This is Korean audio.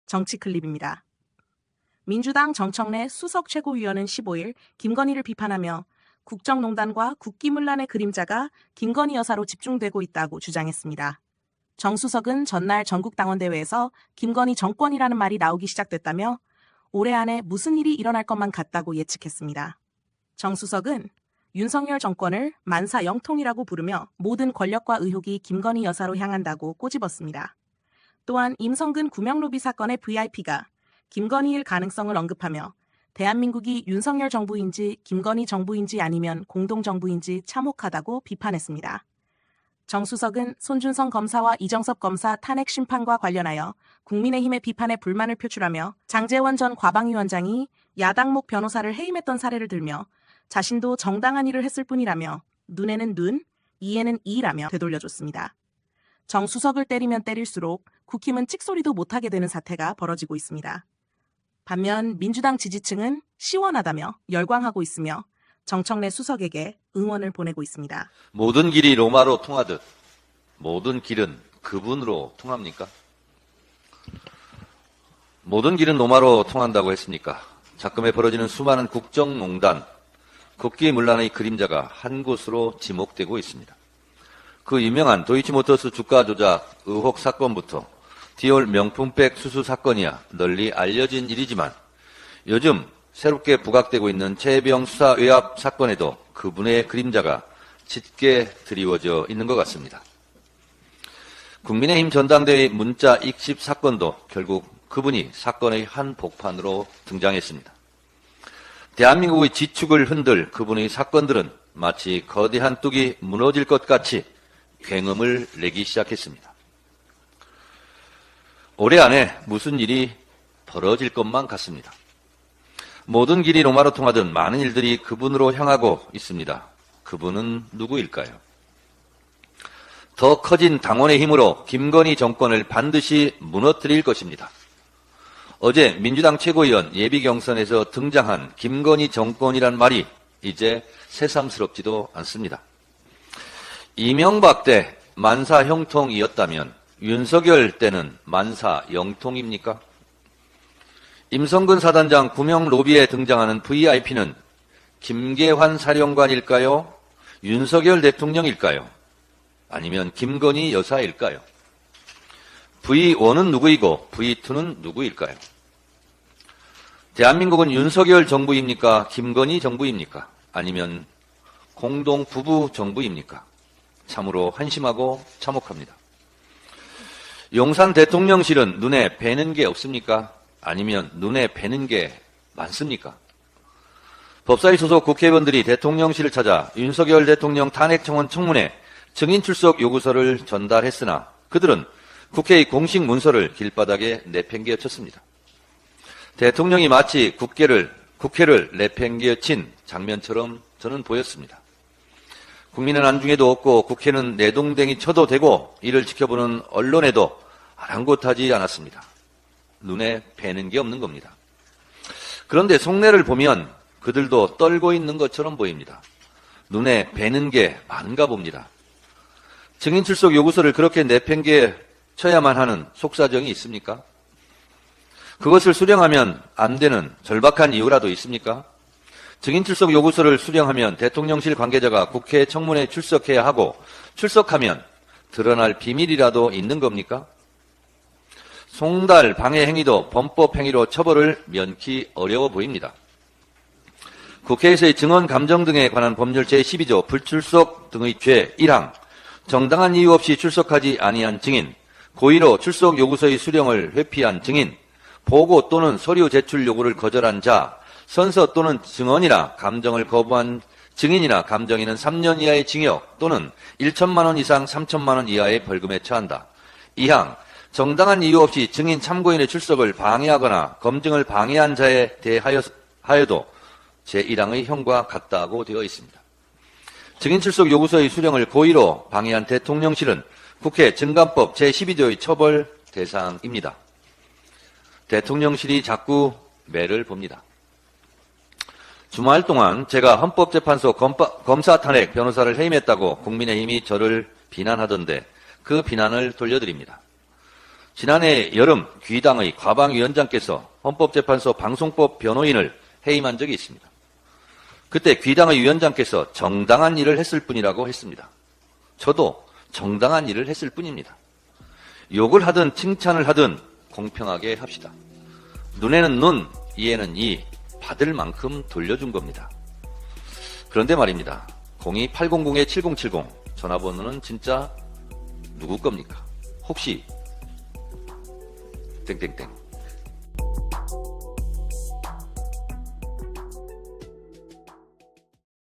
정치 클립입니다. 민주당 정청래 수석 최고위원은 15일 김건희를 비판하며 국정농단과 국기문란의 그림자가 김건희 여사로 집중되고 있다고 주장했습니다. 정 수석은 전날 전국당원대회에서 김건희 정권이라는 말이 나오기 시작됐다며 올해 안에 무슨 일이 일어날 것만 같다고 예측했습니다. 정 수석은 윤석열 정권을 만사 영통이라고 부르며 모든 권력과 의혹이 김건희 여사로 향한다고 꼬집었습니다. 또한 임성근 구명로비 사건의 VIP가 김건희일 가능성을 언급하며 대한민국이 윤석열 정부인지 김건희 정부인지 아니면 공동정부인지 참혹하다고 비판했습니다. 정 수석은 손준성 검사와 이정섭 검사 탄핵 심판과 관련하여 국민의힘의 비판에 불만을 표출하며 장제원 전 과방위원장이 야당목 변호사를 해임했던 사례를 들며 자신도 정당한 일을 했을 뿐이라며 눈에는 눈, 이에는 이라며 되돌려줬습니다. 정 수석을 때리면 때릴수록 국힘은 찍소리도 못하게 되는 사태가 벌어지고 있습니다. 반면 민주당 지지층은 시원하다며 열광하고 있으며 정청래 수석에게 응원을 보내고 있습니다. 모든 길이 로마로 통하듯 모든 길은 그분으로 통합니까? 모든 길은 로마로 통한다고 했습니까? 작금에 벌어지는 수많은 국정농단, 국기문란의 그림자가 한 곳으로 지목되고 있습니다. 그 유명한 도이치모터스 주가 조작 의혹 사건부터 디올 명품백 수수 사건이야 널리 알려진 일이지만 요즘 새롭게 부각되고 있는 최혜병 수사 외압 사건에도 그분의 그림자가 짙게 드리워져 있는 것 같습니다. 국민의힘 전당대회 문자 익십 사건도 결국 그분이 사건의 한 복판으로 등장했습니다. 대한민국의 지축을 흔들 그분의 사건들은 마치 거대한 뚝이 무너질 것 같이 굉음을 내기 시작했습니다. 올해 안에 무슨 일이 벌어질 것만 같습니다. 모든 길이 로마로 통하듯 많은 일들이 그분으로 향하고 있습니다. 그분은 누구일까요? 더 커진 당원의 힘으로 김건희 정권을 반드시 무너뜨릴 것입니다. 어제 민주당 최고위원 예비경선에서 등장한 김건희 정권이란 말이 이제 새삼스럽지도 않습니다. 이명박 때 만사 형통이었다면 윤석열 때는 만사 영통입니까? 임성근 사단장 구명 로비에 등장하는 VIP는 김계환 사령관일까요? 윤석열 대통령일까요? 아니면 김건희 여사일까요? V1은 누구이고 V2는 누구일까요? 대한민국은 윤석열 정부입니까? 김건희 정부입니까? 아니면 공동 부부 정부입니까? 참으로 한심하고 참혹합니다. 용산 대통령실은 눈에 뵈는 게 없습니까? 아니면 눈에 뵈는 게 많습니까? 법사위 소속 국회의원들이 대통령실을 찾아 윤석열 대통령 탄핵청원 청문회 증인 출석 요구서를 전달했으나 그들은 국회의 공식 문서를 길바닥에 내팽개쳤습니다. 대통령이 마치 국회를 내팽개친 장면처럼 저는 보였습니다. 국민은 안중에도 없고 국회는 내동댕이 쳐도 되고 이를 지켜보는 언론에도 아랑곳하지 않았습니다. 눈에 뵈는 게 없는 겁니다. 그런데 속내를 보면 그들도 떨고 있는 것처럼 보입니다. 눈에 뵈는 게 많은가 봅니다. 증인 출석 요구서를 그렇게 내팽개쳐야만 하는 속사정이 있습니까? 그것을 수령하면 안 되는 절박한 이유라도 있습니까? 증인 출석 요구서를 수령하면 대통령실 관계자가 국회 청문회에 출석해야 하고 출석하면 드러날 비밀이라도 있는 겁니까? 송달 방해 행위도 범법 행위로 처벌을 면키 어려워 보입니다. 국회에서의 증언 감정 등에 관한 법률 제12조 불출석 등의 죄 1항 정당한 이유 없이 출석하지 아니한 증인, 고의로 출석 요구서의 수령을 회피한 증인, 보고 또는 서류 제출 요구를 거절한 자, 선서 또는 증언이나 감정을 거부한 증인이나 감정인은 3년 이하의 징역 또는 1천만 원 이상 3천만 원 이하의 벌금에 처한다. 2항 정당한 이유 없이 증인 참고인의 출석을 방해하거나 검증을 방해한 자에 대하여도 제1항의 형과 같다고 되어 있습니다. 증인 출석 요구서의 수령을 고의로 방해한 대통령실은 국회 증감법 제12조의 처벌 대상입니다. 대통령실이 자꾸 매를 봅니다. 주말 동안 제가 헌법재판소 검사 탄핵 변호사를 해임했다고 국민의힘이 저를 비난하던데 그 비난을 돌려드립니다. 지난해 여름 귀당의 과방위원장께서 헌법재판소 방송법 변호인을 해임한 적이 있습니다. 그때 귀당의 위원장께서 정당한 일을 했을 뿐이라고 했습니다. 저도 정당한 일을 했을 뿐입니다. 욕을 하든 칭찬을 하든 공평하게 합시다. 눈에는 눈, 이에는 이, 받을 만큼 돌려준 겁니다. 그런데 말입니다. 02800-7070 전화번호는 진짜 누구 겁니까? 혹시 땡땡땡